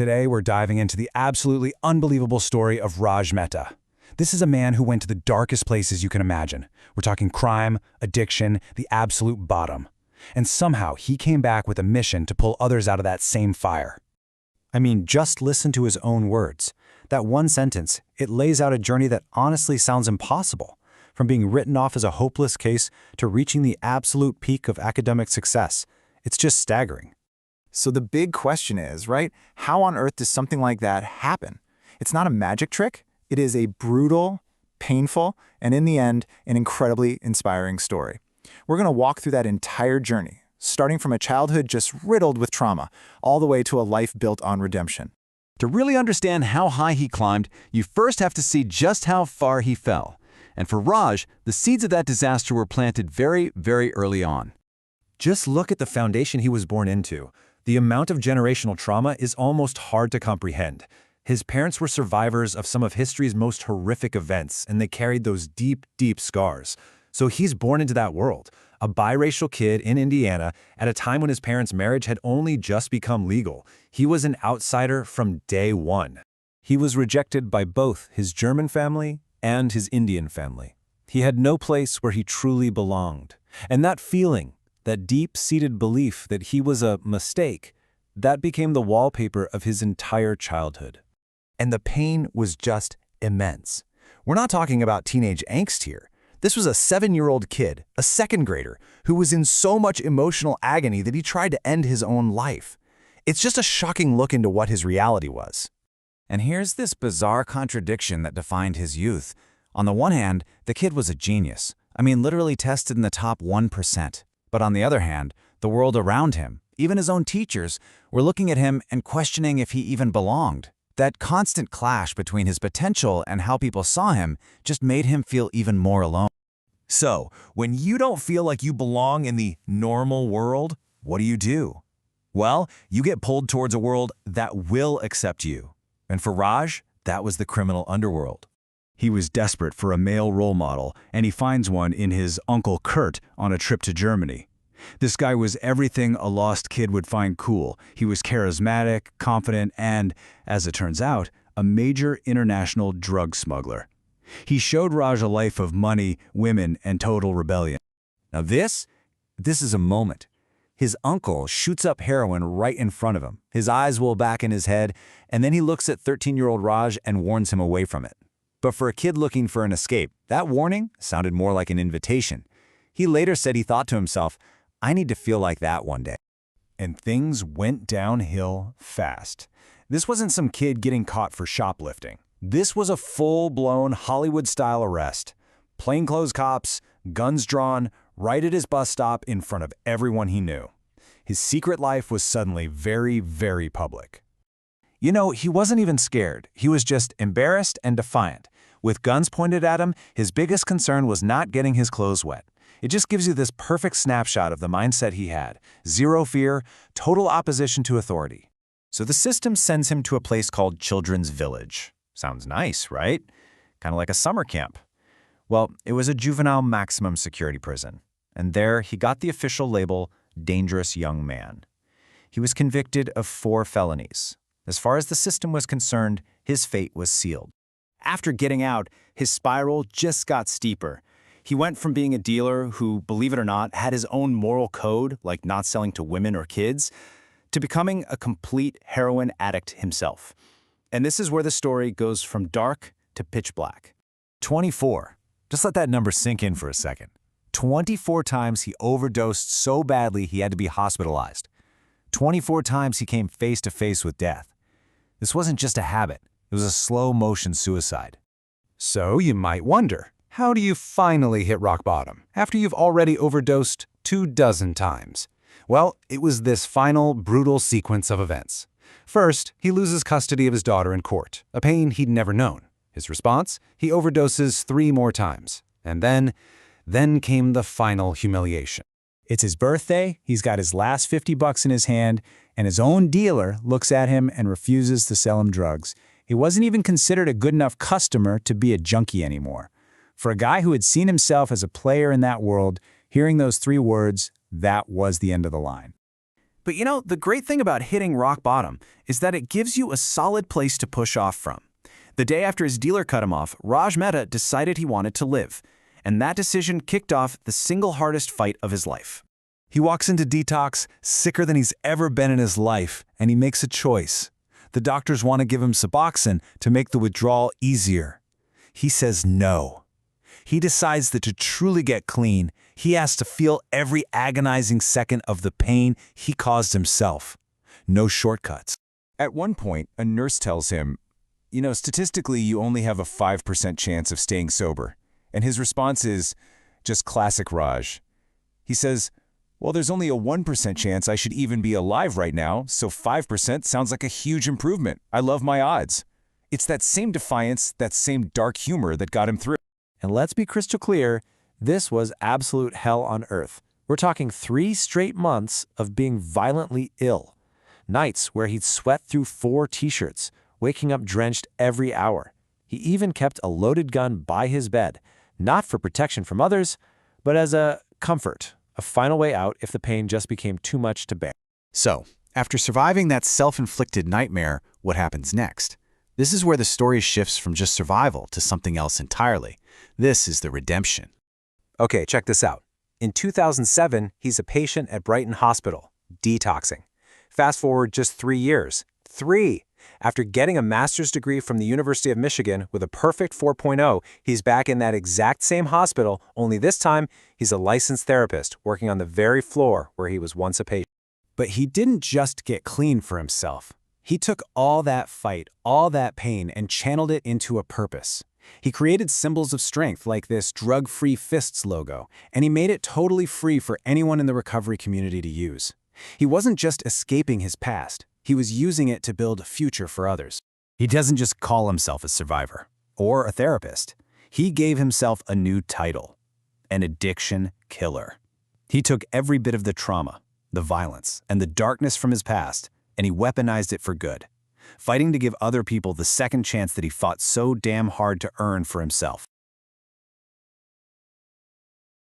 Today, we're diving into the absolutely unbelievable story of Raj Mehta. This is a man who went to the darkest places you can imagine. We're talking crime, addiction, the absolute bottom. And somehow, he came back with a mission to pull others out of that same fire. I mean, just listen to his own words. That one sentence, it lays out a journey that honestly sounds impossible. From being written off as a hopeless case to reaching the absolute peak of academic success. It's just staggering. So the big question is, right, how on earth does something like that happen? It's not a magic trick. It is a brutal, painful, and in the end, an incredibly inspiring story. We're going to walk through that entire journey, starting from a childhood just riddled with trauma, all the way to a life built on redemption. To really understand how high he climbed, you first have to see just how far he fell. And for Raj, the seeds of that disaster were planted very, very early on. Just look at the foundation he was born into. The amount of generational trauma is almost hard to comprehend. His parents were survivors of some of history's most horrific events, and they carried those deep, deep scars. So he's born into that world, a biracial kid in Indiana at a time when his parents' marriage had only just become legal. He was an outsider from day one. He was rejected by both his German family and his Indian family. He had no place where he truly belonged. And that feeling, that deep-seated belief that he was a mistake, that became the wallpaper of his entire childhood. And the pain was just immense. We're not talking about teenage angst here. This was a 7-year-old kid, a second grader, who was in so much emotional agony that he tried to end his own life. It's just a shocking look into what his reality was. And here's this bizarre contradiction that defined his youth. On the one hand, the kid was a genius. I mean, literally tested in the top 1%. But on the other hand, the world around him, even his own teachers, were looking at him and questioning if he even belonged. That constant clash between his potential and how people saw him just made him feel even more alone. So, when you don't feel like you belong in the normal world, what do? Well, you get pulled towards a world that will accept you. And for Raj, that was the criminal underworld. He was desperate for a male role model, and he finds one in his Uncle Kurt on a trip to Germany. This guy was everything a lost kid would find cool. He was charismatic, confident, and, as it turns out, a major international drug smuggler. He showed Raj a life of money, women, and total rebellion. Now this is a moment. His uncle shoots up heroin right in front of him. His eyes roll back in his head, and then he looks at 13-year-old Raj and warns him away from it. But for a kid looking for an escape, that warning sounded more like an invitation. He later said he thought to himself, I need to feel like that one day. And things went downhill fast. This wasn't some kid getting caught for shoplifting. This was a full-blown Hollywood-style arrest. Plainclothes cops, guns drawn, right at his bus stop in front of everyone he knew. His secret life was suddenly very, very public. You know, he wasn't even scared. He was just embarrassed and defiant. With guns pointed at him, his biggest concern was not getting his clothes wet. It just gives you this perfect snapshot of the mindset he had. Zero fear, total opposition to authority. So the system sends him to a place called Children's Village. Sounds nice, right? Kind of like a summer camp. Well, it was a juvenile maximum security prison. And there he got the official label, Dangerous Young Man. He was convicted of 4 felonies. As far as the system was concerned, his fate was sealed. After getting out, his spiral just got steeper. He went from being a dealer who, believe it or not, had his own moral code, like not selling to women or kids, to becoming a complete heroin addict himself. And this is where the story goes from dark to pitch black. 24. Just let that number sink in for a second. 24 times he overdosed so badly he had to be hospitalized. 24 times he came face to face with death. This wasn't just a habit. It was a slow-motion suicide. So you might wonder, how do you finally hit rock bottom after you've already overdosed 24 times? Well, it was this final, brutal sequence of events. First, he loses custody of his daughter in court, a pain he'd never known. His response? He overdoses 3 more times. And then came the final humiliation. It's his birthday, he's got his last $50 in his hand, and his own dealer looks at him and refuses to sell him drugs. He wasn't even considered a good enough customer to be a junkie anymore. For a guy who had seen himself as a player in that world, hearing those 3 words, that was the end of the line. But you know, the great thing about hitting rock bottom is that it gives you a solid place to push off from. The day after his dealer cut him off, Raj Mehta decided he wanted to live. And that decision kicked off the single hardest fight of his life. He walks into detox sicker than he's ever been in his life, and he makes a choice. The doctors want to give him Suboxone to make the withdrawal easier. He says no. He decides that to truly get clean, he has to feel every agonizing second of the pain he caused himself. No shortcuts. At one point, a nurse tells him, you know, statistically, you only have a 5% chance of staying sober. And his response is just classic Raj. He says, well, there's only a 1% chance I should even be alive right now, so 5% sounds like a huge improvement. I love my odds. It's that same defiance, that same dark humor that got him through. And let's be crystal clear, this was absolute hell on earth. We're talking 3 straight months of being violently ill. Nights where he'd sweat through 4 t-shirts, waking up drenched every hour. He even kept a loaded gun by his bed, not for protection from others, but as a comfort, a final way out if the pain just became too much to bear. So, after surviving that self-inflicted nightmare, what happens next? This is where the story shifts from just survival to something else entirely. This is the redemption. Okay, check this out. In 2007, he's a patient at Brighton Hospital, detoxing. Fast forward just 3 years. 3! After getting a master's degree from the University of Michigan with a perfect 4.0, he's back in that exact same hospital, only this time he's a licensed therapist working on the very floor where he was once a patient. But he didn't just get clean for himself. He took all that fight, all that pain, and channeled it into a purpose. He created symbols of strength like this drug-free fists logo, and he made it totally free for anyone in the recovery community to use. He wasn't just escaping his past. He was using it to build a future for others. He doesn't just call himself a survivor or a therapist. He gave himself a new title, an addiction killer. He took every bit of the trauma, the violence, and the darkness from his past, and he weaponized it for good, fighting to give other people the second chance that he fought so damn hard to earn for himself.